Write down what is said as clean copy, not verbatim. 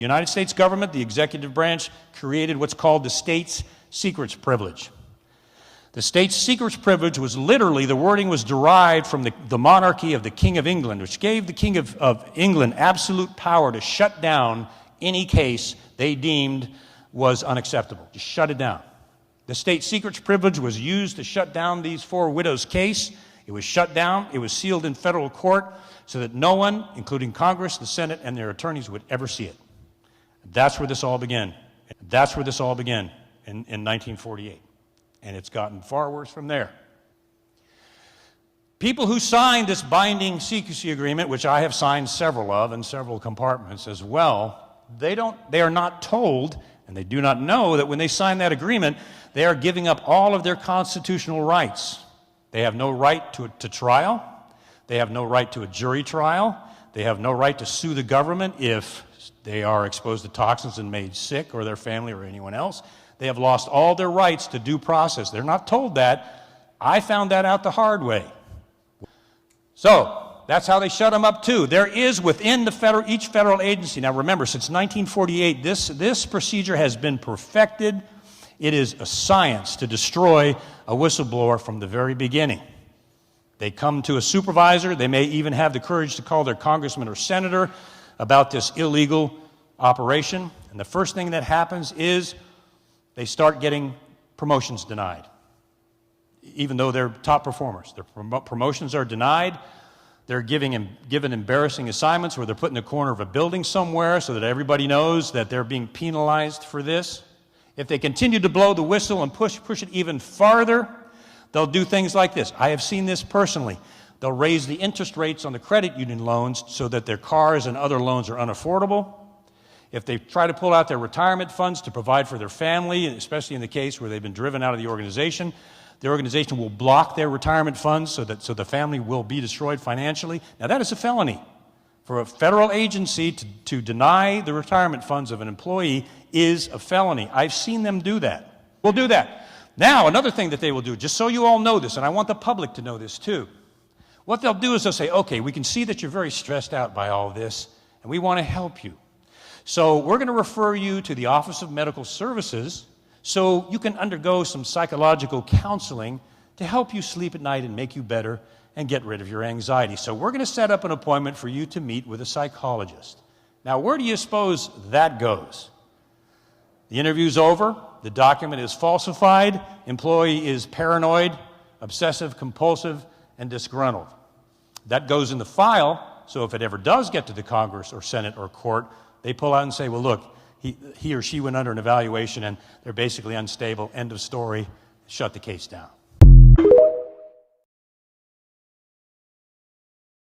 The United States government, the executive branch, created what's called the state's secrets privilege. The state's secrets privilege was literally, the wording was derived from the monarchy of the King of England, which gave the King of England absolute power to shut down any case they deemed was unacceptable. Just shut it down. The state secrets privilege was used to shut down these four widows' case. It was shut down. It was sealed in federal court so that no one, including Congress, the Senate, and their attorneys, would ever see it. That's where this all began. That's where this all began in 1948. And it's gotten far worse from there. People who signed this binding secrecy agreement, which I have signed several of in several compartments as well, they are not told, and they do not know, that when they sign that agreement, they are giving up all of their constitutional rights. They have no right to trial. They have no right to a jury trial. They have no right to sue the government if they are exposed to toxins and made sick, or their family or anyone else. They have lost all their rights to due process. They're not told that. I found that out the hard way. So that's how they shut them up too. There is within each federal agency, now remember, since 1948, this procedure has been perfected. It is a science to destroy a whistleblower from the very beginning. They come to a supervisor. They may even have the courage to call their congressman or senator about this illegal operation. And the first thing that happens is they start getting promotions denied, even though they're top performers. Their promotions are denied. They're given embarrassing assignments where they're put in the corner of a building somewhere so that everybody knows that they're being penalized for this. If they continue to blow the whistle and push it even farther, they'll do things like this. I have seen this personally. They'll raise the interest rates on the credit union loans so that their cars and other loans are unaffordable. If they try to pull out their retirement funds to provide for their family, especially in the case where they've been driven out of the organization will block their retirement funds so the family will be destroyed financially. Now that is a felony. For a federal agency to deny the retirement funds of an employee is a felony. I've seen them do that. We'll do that. Now, another thing that they will do, just so you all know this, and I want the public to know this too, what they'll do is they'll say, okay, we can see that you're very stressed out by all this, and we want to help you. So we're going to refer you to the Office of Medical Services so you can undergo some psychological counseling to help you sleep at night and make you better and get rid of your anxiety. So we're going to set up an appointment for you to meet with a psychologist. Now, where do you suppose that goes? The interview's over, the document is falsified, employee is paranoid, obsessive, compulsive, and disgruntled. That goes in the file, so if it ever does get to the Congress or Senate or court, they pull out and say, well, look, he or she went under an evaluation and they're basically unstable, end of story, shut the case down.